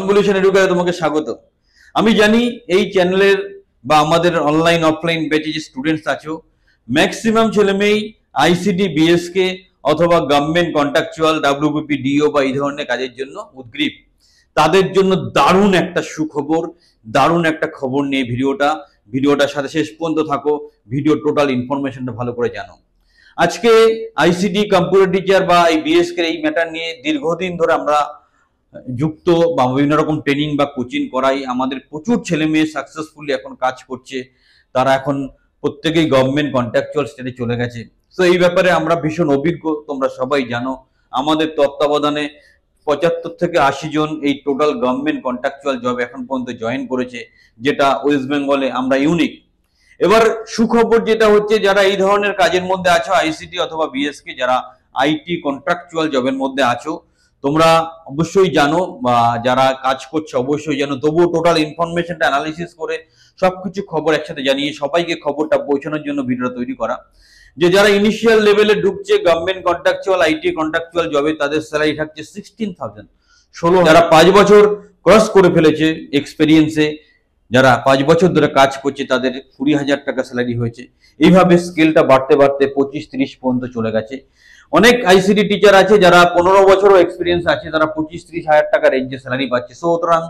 Convolution এডুকেশনে তোমাকে স্বাগত। আমি জানি এই চ্যানেলের বা আমাদের অনলাইন অফলাইন ব্যাচে যে স্টুডেন্টস আছো, ম্যাক্সিমাম ছেলেমেয়েই আইসিটি বিএসকে অথবা গভর্নমেন্ট কন্ট্রাকচুয়াল ডাব্লিউবিপি ডিও বা এই ধরনের কাজের জন্য উদ্গ্রীব। তাদের জন্য দারুণ একটা সুখবর, দারুণ একটা খবর নিয়ে ভিডিওটার সাথে শেষ পর্যন্ত থাকো, ভিডিও টোটাল ইনফরমেশনটা ভালো করে জানো। আজকে আইসিটি কম্পিউটার টিচার বা এই বিএসকে এই ম্যাটার নিয়ে দীর্ঘদিন ধরে আমরা যুক্ত বা বিভিন্ন রকম ট্রেনিং বা কোচিং করাই। আমাদের প্রচুর ছেলে মেয়ে সাকসেসফুলি এখন কাজ করছে, তারা এখন প্রত্যেকেই গভর্নমেন্ট কন্ট্রাকচুয়াল স্টেটে চলে গেছে। তো এই ব্যাপারে আমরা ভীষণ অভিজ্ঞ, তোমরা সবাই জানো। আমাদের তত্ত্বাবধানে 75 থেকে 80 জন এই টোটাল গভর্নমেন্ট কন্ট্রাকচুয়াল জব এখন পর্যন্ত জয়েন করেছে, যেটা ওয়েস্ট বেঙ্গলে আমরা ইউনিক। এবার সুখবর যেটা হচ্ছে, যারা এই ধরনের কাজের মধ্যে আছো, আইসিটি অথবা বিএসকে, যারা আইটি কন্ট্রাকচুয়াল জবের মধ্যে আছো, তোমরা অবশ্যই জানো বা যারা কাজ করছে অবশ্যই জানো, তবুও টোটাল ইনফরমেশনটা অ্যানালিসিস করে সবকিছু খবর একসাথে জানিয়ে সবাইকে খবরটা পৌঁছানোর জন্য ভিডিওটা তৈরি করা। যে যারা ইনিশিয়াল লেভেলে ঢুকছে গভর্নমেন্ট কন্ট্রাকচুয়াল আইটি কন্ট্রাকচুয়াল জবে, তাদের স্যালারি থাকছে 16,000। 16, যারা 5 বছর ক্রস করে ফেলেছে এক্সপেরিয়েন্সে, যারা 5 বছর ধরে কাজ করছে, তাদের 20,000 টাকা স্যালারি হয়েছে। এইভাবে স্কেলটা বাড়তে বাড়তে 25-30 পর্যন্ত চলে গেছে। অনেক আইসিটি টিচার আছে যারা 15 বছরও এক্সপিরিয়েন্স আছে, তারা 25-30 হাজার টাকা রেঞ্জে স্যালারি পাচ্ছে। সুতরাং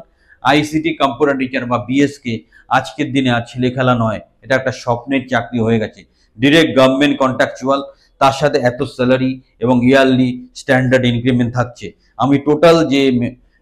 আইসিটি কম্পিউটার টিচার বা বিএসকে আজকের দিনে আর ছেলে খেলা নয়, এটা একটা স্বপ্নের চাকরি হয়ে গেছে। ডিরেক্ট গভর্নমেন্ট কন্ট্রাকচুয়াল, তার সাথে এত স্যালারি এবং ইয়ারলি স্ট্যান্ডার্ড ইনক্রিমেন্ট থাকছে। আমি টোটাল যে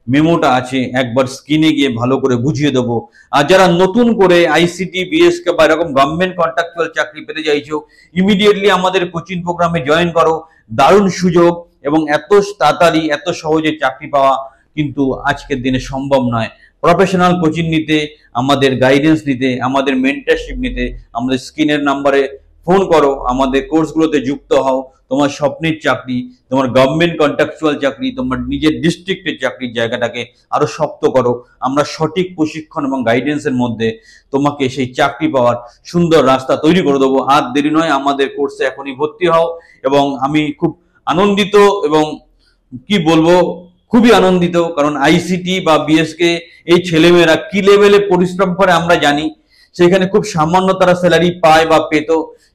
মেমোটা আছে একবার স্ক্রিনে গিয়ে ভালো করে বুঝিয়ে দেবো। আর যারা নতুন করে আইসিটি বিএসকে বা এরকম গভর্নমেন্ট কন্ট্রাকচুয়াল চাকরি পেতে চাইছো, ইমিডিয়েটলি আমাদের কোচিং প্রোগ্রামে জয়েন করো। দারুণ সুযোগ, এবং এত তাড়াতাড়ি এত সহজে চাকরি পাওয়া কিন্তু আজকের দিনে সম্ভব নয়। প্রফেশনাল কোচিং নিতে, আমাদের গাইডেন্স নিতে, আমাদের মেন্টরশিপ নিতে আমাদের স্ক্রিনের নাম্বারে ফোন করো, আমাদের কোর্সগুলোতে যুক্ত হও। তোমার স্বপ্নের চাকরি, তোমার গভর্নমেন্ট কন্ট্রাকচুয়াল চাকরি, তোমার নিজের ডিস্ট্রিক্টের চাকরির জায়গাটাকে আরো শক্ত করো। আমরা সঠিক প্রশিক্ষণ এবং গাইডেন্সের মধ্যে তোমাকে সেই চাকরি পাওয়ার সুন্দর রাস্তা তৈরি করে দেবো। আর দেরি নয়, আমাদের কোর্সে এখনই ভর্তি হও। এবং আমি খুব আনন্দিত এবং কি বলবো, খুবই আনন্দিত, কারণ আইসিটি বা বিএসকে এই ছেলেমেয়েরা কি লেভেলে পরিশ্রম করে আমরা জানি। সেখানে খুব সামান্য তারা স্যালারি পায় বা পেত,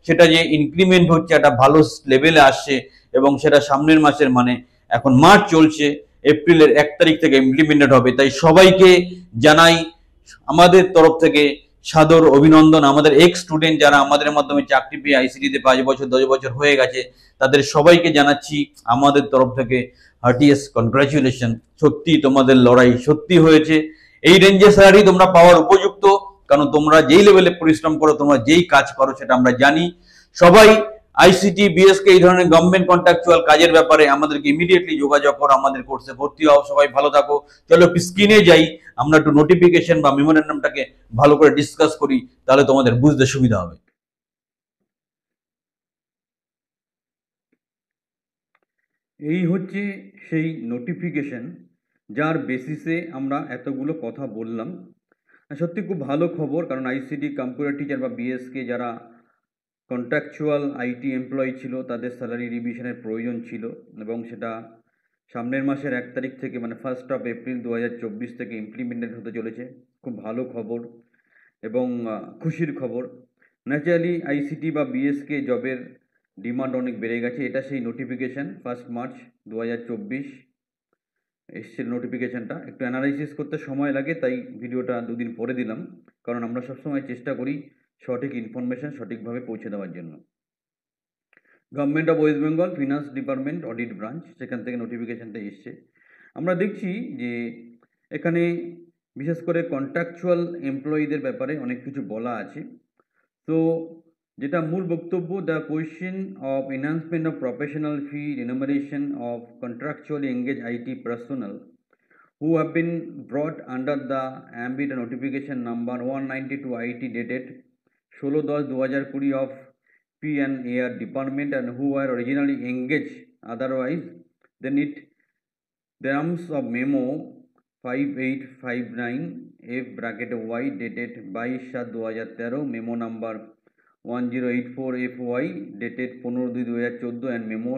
সেটা যে ইনক্রিমেন্ট হচ্ছে, একটা ভালো লেভেলে আসছে, এবং সেটা সামনের মাসের, মানে এখন মার্চ চলছে, এপ্রিলের 1 তারিখ থেকে ইমপ্লিমেন্টেড হবে। তাই সবাইকে জানাই আমাদের তরফ থেকে সাদর অভিনন্দন। আমাদের এক্স স্টুডেন্ট যারা আমাদের মাধ্যমে চাকরি পেয়ে আইসিটিতে 5 বছর 10 বছর হয়ে গেছে, তাদের সবাইকে জানাচ্ছি আমাদের তরফ থেকে হার্টিয়েস্ট কনগ্রাচুলেশন। সত্যি তোমাদের লড়াই সত্যি হয়েছে। এই রেঞ্জে স্যালারি তোমরা পাওয়ার উপযুক্ত, কারণ তোমরা যেই লেভেলে পরিশ্রম করো, তোমরা যেই কাজ করো, সেটা আমরা জানি। সবাই আইসিটি বিএসকে এই ধরনের গভর্নমেন্ট কন্ট্রাকচুয়াল কাজের ব্যাপারে আমাদেরকে ইমিডিয়েটলি যোগাযোগ করো, আমাদের কোর্সে ভর্তি হও। সবাই ভালো থাকো। চলো একটু স্ক্রিনে যাই, আমরা একটু নোটিফিকেশন বা মেমোরেন্ডামটাকে ভালো করে ডিসকাস করি, তাহলে তোমাদের বুঝতে সুবিধা হবে। এই হচ্ছে সেই নোটিফিকেশন যার বেসিসে আমরা এতগুলো কথা বললাম। সত্যি খুব ভালো খবর, কারণ আইসিটি কম্পিউটার টিচার বা বিএসকে যারা কন্ট্রাকচুয়াল আইটি এমপ্লয়ি ছিল, তাদের স্যালারি রিভিশনের প্রয়োজন ছিল, এবং সেটা সামনের মাসের 1 তারিখ থেকে, মানে 1 এপ্রিল 2024 থেকে ইমপ্লিমেন্টেড হতে চলেছে। খুব ভালো খবর এবং খুশির খবর। ন্যাচারালি আইসিটি বা বিএসকে জবের ডিমান্ড অনেক বেড়ে গেছে। এটা সেই নোটিফিকেশান 1 মার্চ 2024 এসছে নোটিফিকেশানটা। একটু অ্যানালাইসিস করতে সময় লাগে, তাই ভিডিওটা 2 দিন পরে দিলাম, কারণ আমরা সবসময় চেষ্টা করি সঠিক ইনফরমেশান সঠিকভাবে পৌঁছে দেওয়ার জন্য। Government of West Bengal finance department audit branch, সেখান থেকে নোটিফিকেশানটা এসছে। আমরা দেখছি যে এখানে বিশেষ করে কন্ট্রাকচুয়াল এমপ্লয়ীদের ব্যাপারে অনেক কিছু বলা আছে। তো যেটা মূল বক্তব্য, the question of enhancement of professional fee remuneration of contractually engage IT personal who have been brought under the ambit notification number 192 IT dated 16/10/2020 of P&AR department and who were originally engaged otherwise, then it terms of memo 5859 F bracket Y dated 22/7/2013, memo number 1084 FY dated 15/2/2014 and memo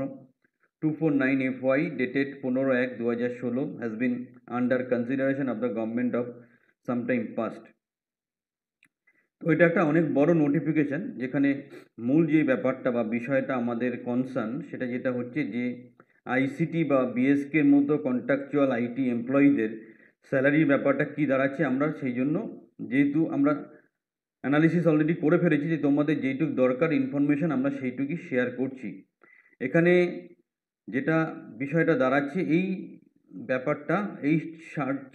249 FY dated 15/1/2016 has been under consideration of the government of sometime past. তো এটা একটা অনেক বড় notification, যেখানে মূল যে ব্যাপারটা বা বিষয়টা আমাদের কনসার্ন সেটা যেটা হচ্ছে যে আইসিটি বা বিএসকের মতো কন্ট্রাকচুয়াল আইটি এমপ্লয়ীদের স্যালারির ব্যাপারটা কি দাঁড়াচ্ছে। আমরা সেই জন্য, যেহেতু আমরা অ্যানালিসিস অলরেডি করে ফেলেছি, যে তোমাদের যেইটুকু দরকার ইনফরমেশন আমরা সেইটুকুই শেয়ার করছি। এখানে যেটা বিষয়টা দাঁড়াচ্ছে, এই ব্যাপারটা, এই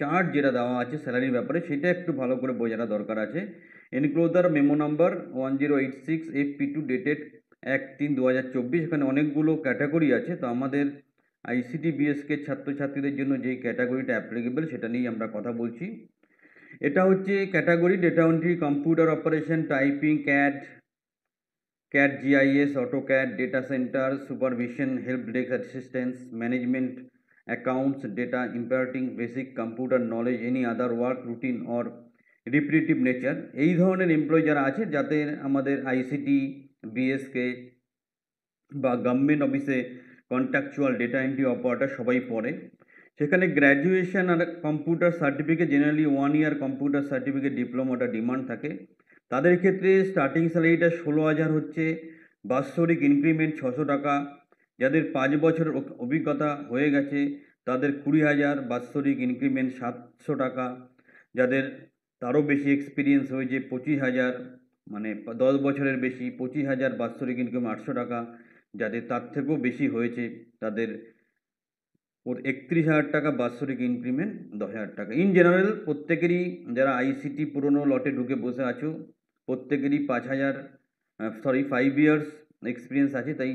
চার্ট যেটা দেওয়া আছে স্যালারির ব্যাপারে, সেটা একটু ভালো করে বোঝাটা দরকার আছে। Enclosure memo number 1086 FP2 dated 1/3/2024। এখানে অনেকগুলো ক্যাটাগরি আছে। তো আমাদের আইসিটি বিএসকে ছাত্রছাত্রীদের জন্য যেই ক্যাটাগরিটা অ্যাপ্লিকেবল সেটা নিয়েই আমরা কথা বলছি। এটা হচ্ছে category data entry, computer operation, typing, CAD GIS, AutoCAD, data center, supervision, help desk assistance, management, accounts, data importing, basic computer knowledge, any other work routine or repetitive nature। এই ধরনের এমপ্লয়ি যারা আছে, যাদের আমাদের আইসিটি বিএসকে বা government অফিসে contractual data entry operator সবাই পড়ে, সেখানে গ্র্যাজুয়েশন আর কম্পিউটার সার্টিফিকেট, জেনারেলি 1 ইয়ার কম্পিউটার সার্টিফিকেট ডিপ্লোমাটা ডিমান্ড থাকে। তাদের ক্ষেত্রে স্টার্টিং স্যালারিটা 16,000 হচ্ছে, বাৎসরিক ইনক্রিমেন্ট 600 টাকা। যাদের 5 বছরের অভিজ্ঞতা হয়ে গেছে তাদের 20,000, বাৎসরিক ইনক্রিমেন্ট 700 টাকা। যাদের তারও বেশি এক্সপিরিয়েন্স হয়েছে 25,000, মানে 10 বছরের বেশি, 25,000 বাৎসরিক ইনকাম 800 টাকা। যাদের তার থেকেও বেশি হয়েছে তাদের 31,000 টাকা বাৎসরিক ইনক্রিমেন্ট, 10,000 টাকা। ইন জেনারেল প্রত্যেকেরই, যারা আইসিটি পুরনো লটে ঢুকে বসে আছো, প্রত্যেকেরই 5 ইয়ার্স এক্সপিরিয়েন্স আছে। তাই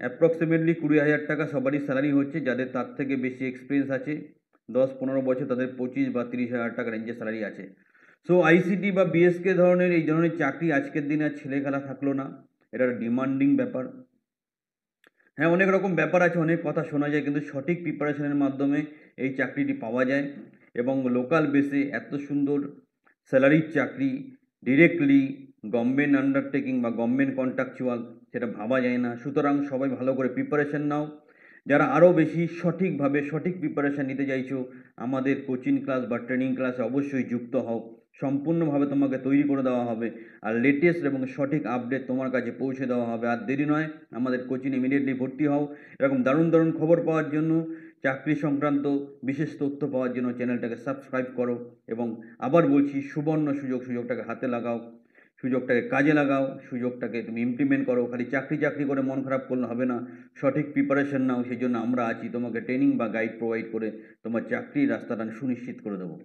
অ্যাপ্রক্সিমেটলি 20,000 টাকা সবারই স্যালারি হচ্ছে। যাদের তার থেকে বেশি এক্সপিরিয়েন্স আছে 10-15 বছর, তাদের 25 বা 30,000 টাকা রেঞ্জে স্যালারি আছে। সো আইসিটি বা বিএসকে ধরনের এই ধরনের চাকরি আজকের দিনে আর ছেলে খেলা থাকলো না, এটা ডিমান্ডিং ব্যাপার। হ্যাঁ, অনেক রকম ব্যাপার আছে, অনেক কথা শোনা যায়, কিন্তু সঠিক প্রিপারেশনের মাধ্যমে এই চাকরিটি পাওয়া যায়। এবং লোকাল বেসে এত সুন্দর স্যালারির চাকরি ডিরেক্টলি গভর্নমেন্ট আন্ডারটেকিং বা গভর্নমেন্ট কন্ট্রাকচুয়াল, সেটা ভাবা যায় না। সুতরাং সবাই ভালো করে প্রিপারেশন নাও। যারা আরও বেশি সঠিকভাবে সঠিক প্রিপারেশান নিতে চাইছো, আমাদের কোচিং ক্লাস বা ট্রেনিং ক্লাসে অবশ্যই যুক্ত হও। সম্পূর্ণভাবে তোমাকে তৈরি করে দেওয়া হবে, আর লেটেস্ট এবং সঠিক আপডেট তোমার কাছে পৌঁছে দেওয়া হবে। আর দেরি নয়, আমাদের কোচিং ইমিডিয়েটলি ভর্তি হও। এরকম দারুণ দারুণ খবর পাওয়ার জন্য, চাকরি সংক্রান্ত বিশেষ তথ্য পাওয়ার জন্য চ্যানেলটাকে সাবস্ক্রাইব করো। এবং আবার বলছি, সুবর্ণ সুযোগটাকে হাতে লাগাও, সুযোগটাকে কাজে লাগাও, সুযোগটাকে তুমি ইমপ্লিমেন্ট করো। খালি চাকরি চাকরি করে মন খারাপ করলে হবে না, সঠিক প্রিপারেশন নাও। সেই জন্য আমরা আছি, তোমাকে ট্রেনিং বা গাইড প্রোভাইড করে তোমার চাকরির রাস্তাটা সুনিশ্চিত করে দেবো।